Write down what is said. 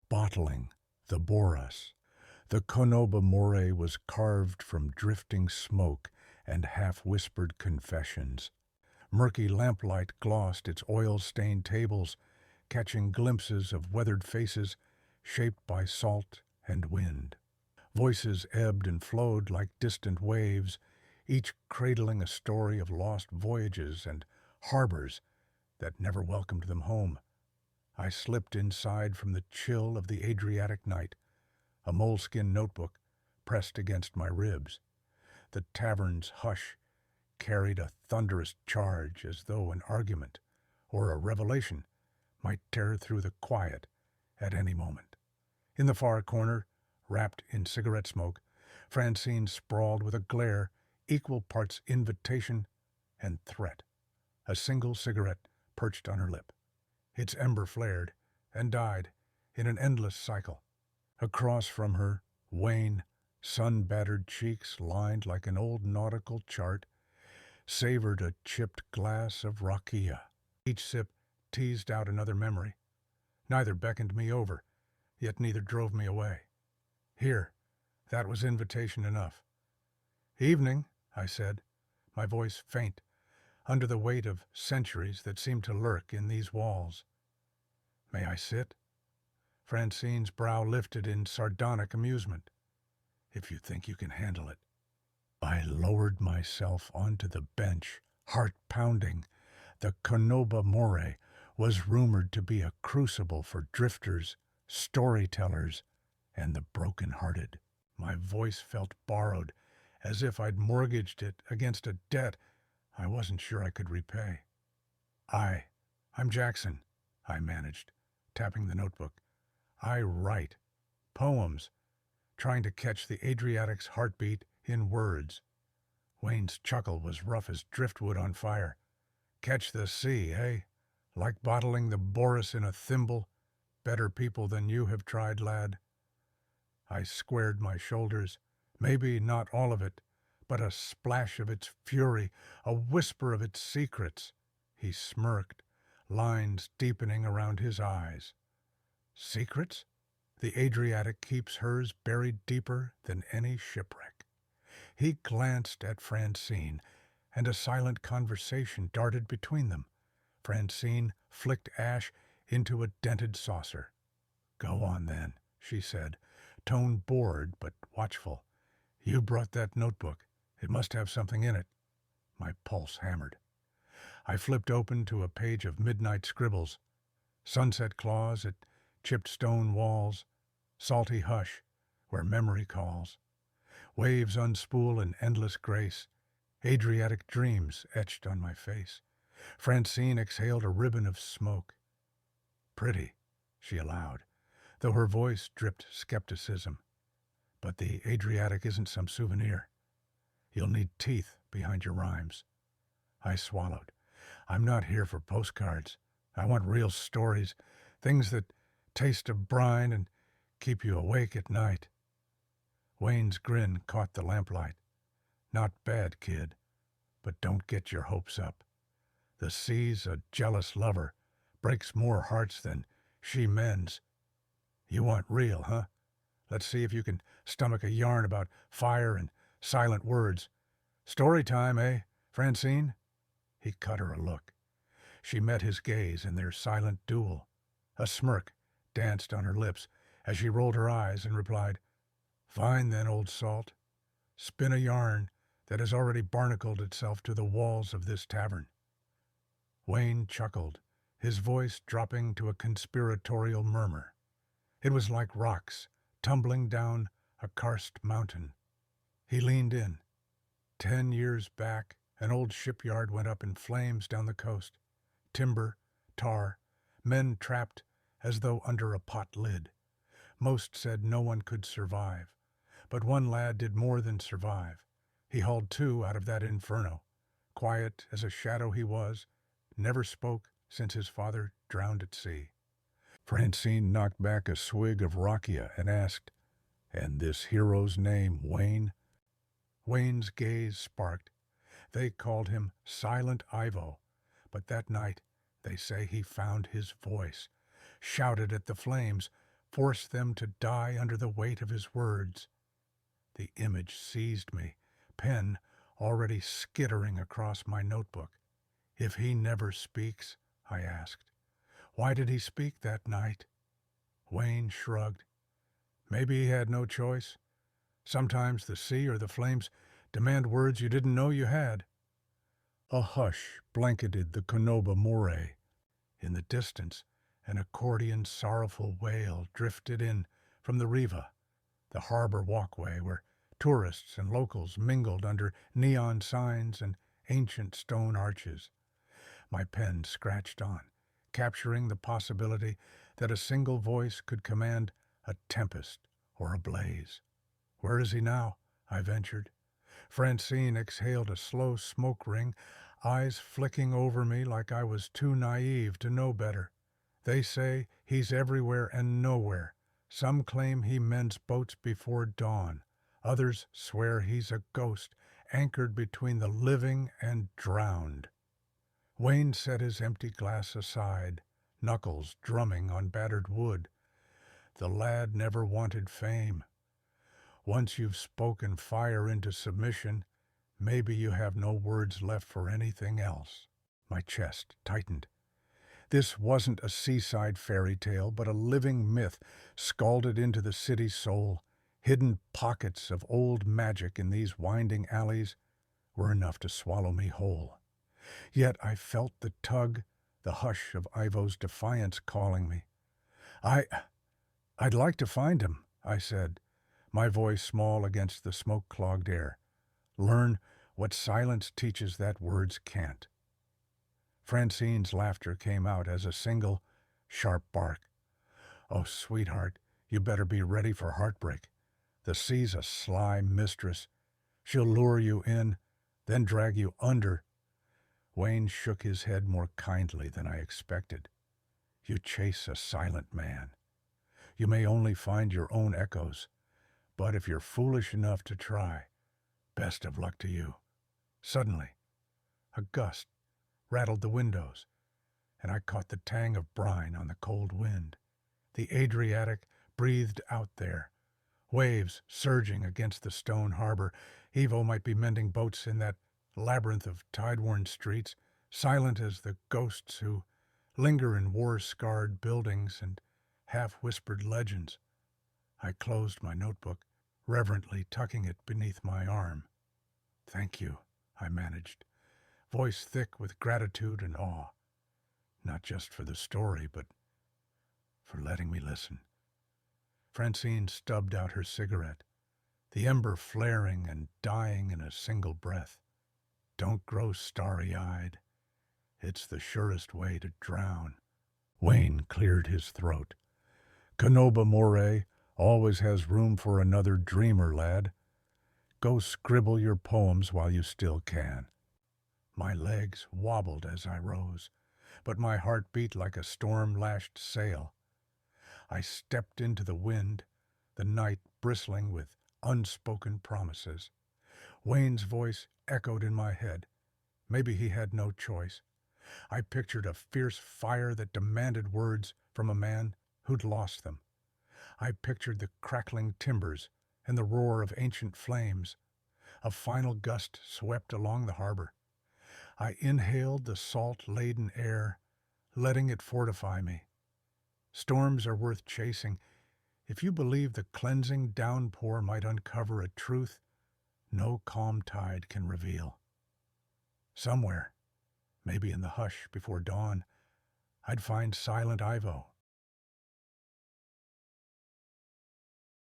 Bottling, the Boras. The Konoba More was carved from drifting smoke and half-whispered confessions. Murky lamplight glossed its oil-stained tables, catching glimpses of weathered faces shaped by salt and wind. Voices ebbed and flowed like distant waves, each cradling a story of lost voyages and harbors that never welcomed them home. I slipped inside from the chill of the Adriatic night, a moleskin notebook pressed against my ribs. The tavern's hush carried a thunderous charge, as though an argument or a revelation might tear through the quiet at any moment. In the far corner, wrapped in cigarette smoke, Francine sprawled with a glare equal parts invitation and threat. A single cigarette perched on her lip. Its ember flared and died in an endless cycle. Across from her, Wayne, sun-battered cheeks lined like an old nautical chart, savored a chipped glass of rakia. Each sip teased out another memory. Neither beckoned me over, yet neither drove me away. Here, that was invitation enough. "Evening," I said, my voice faint, under the weight of centuries that seemed to lurk in these walls. "May I sit?" Francine's brow lifted in sardonic amusement. "If you think you can handle it." I lowered myself onto the bench, heart pounding. The Konoba More was rumored to be a crucible for drifters, storytellers, and the broken-hearted. My voice felt borrowed, as if I'd mortgaged it against a debt I wasn't sure I could repay. I'm Jaxson," I managed, tapping the notebook. "I write poems, trying to catch the Adriatic's heartbeat in words." Wayne's chuckle was rough as driftwood on fire. "Catch the sea, eh? Like bottling the Boras in a thimble? Better people than you have tried, lad." I squared my shoulders. Maybe not all of it, but a splash of its fury, a whisper of its secrets. He smirked, lines deepening around his eyes. "Secrets? The Adriatic keeps hers buried deeper than any shipwreck." He glanced at Francine, and a silent conversation darted between them. Francine flicked ash into a dented saucer. "Go on, then," she said, tone bored but watchful. "You brought that notebook. It must have something in it." My pulse hammered. I flipped open to a page of midnight scribbles. Sunset claws at chipped stone walls, salty hush where memory calls. Waves unspool in endless grace, Adriatic dreams etched on my face. Francine exhaled a ribbon of smoke. "Pretty," she allowed, though her voice dripped skepticism. "But the Adriatic isn't some souvenir. You'll need teeth behind your rhymes." I swallowed. "I'm not here for postcards. I want real stories, things that taste of brine and keep you awake at night." Wayne's grin caught the lamplight. "Not bad, kid, but don't get your hopes up. The sea's a jealous lover, breaks more hearts than she mends. You want real, huh? Let's see if you can stomach a yarn about fire and silent words. Story time, eh, Francine?" He cut her a look. She met his gaze in their silent duel. A smirk danced on her lips as she rolled her eyes and replied, "Fine then, old salt. Spin a yarn that has already barnacled itself to the walls of this tavern." Wayne chuckled, his voice dropping to a conspiratorial murmur. It was like rocks tumbling down a karst mountain. He leaned in. 10 years back, an old shipyard went up in flames down the coast. Timber, tar, men trapped as though under a pot lid. Most said no one could survive, but one lad did more than survive. He hauled 2 out of that inferno. Quiet as a shadow he was, never spoke since his father drowned at sea. Francine knocked back a swig of rakia and asked, "And this hero's name, Wayne?" Wayne's gaze sparked. They called him Silent Ivo, but that night they say he found his voice, shouted at the flames, force them to die under the weight of his words. The image seized me, pen already skittering across my notebook. If he never speaks, I asked, why did he speak that night? Wayne shrugged. Maybe he had no choice. Sometimes the sea or the flames demand words you didn't know you had. A hush blanketed the Konoba More. In the distance, an accordion's sorrowful wail drifted in from the Riva, the harbor walkway where tourists and locals mingled under neon signs and ancient stone arches. My pen scratched on, capturing the possibility that a single voice could command a tempest or a blaze. Where is he now? I ventured. Francine exhaled a slow smoke ring, eyes flicking over me like I was too naive to know better. They say he's everywhere and nowhere. Some claim he mends boats before dawn. Others swear he's a ghost, anchored between the living and drowned. Wayne set his empty glass aside, knuckles drumming on battered wood. The lad never wanted fame. Once you've spoken fire into submission, maybe you have no words left for anything else. My chest tightened. This wasn't a seaside fairy tale, but a living myth scalded into the city's soul. Hidden pockets of old magic in these winding alleys were enough to swallow me whole. Yet I felt the tug, the hush of Ivo's defiance calling me. I'd like to find him, I said, my voice small against the smoke-clogged air. Learn what silence teaches that words can't. Francine's laughter came out as a single, sharp bark. Oh, sweetheart, you better be ready for heartbreak. The sea's a sly mistress. She'll lure you in, then drag you under. Wayne shook his head more kindly than I expected. You chase a silent man. You may only find your own echoes, but if you're foolish enough to try, best of luck to you. Suddenly, a gust rattled the windows, and I caught the tang of brine on the cold wind. The Adriatic breathed out there, waves surging against the stone harbor. Ivo might be mending boats in that labyrinth of tide-worn streets, silent as the ghosts who linger in war-scarred buildings and half-whispered legends. I closed my notebook, reverently tucking it beneath my arm. Thank you, I managed, voice thick with gratitude and awe, not just for the story, but for letting me listen. Francine stubbed out her cigarette, the ember flaring and dying in a single breath. Don't grow starry-eyed. It's the surest way to drown. Wayne cleared his throat. Konoba More always has room for another dreamer, lad. Go scribble your poems while you still can. My legs wobbled as I rose, but my heart beat like a storm-lashed sail. I stepped into the wind, the night bristling with unspoken promises. Wayne's voice echoed in my head. Maybe he had no choice. I pictured a fierce fire that demanded words from a man who'd lost them. I pictured the crackling timbers and the roar of ancient flames. A final gust swept along the harbor. I inhaled the salt-laden air, letting it fortify me. Storms are worth chasing. If you believe the cleansing downpour might uncover a truth no calm tide can reveal. Somewhere, maybe in the hush before dawn, I'd find silent Ivo,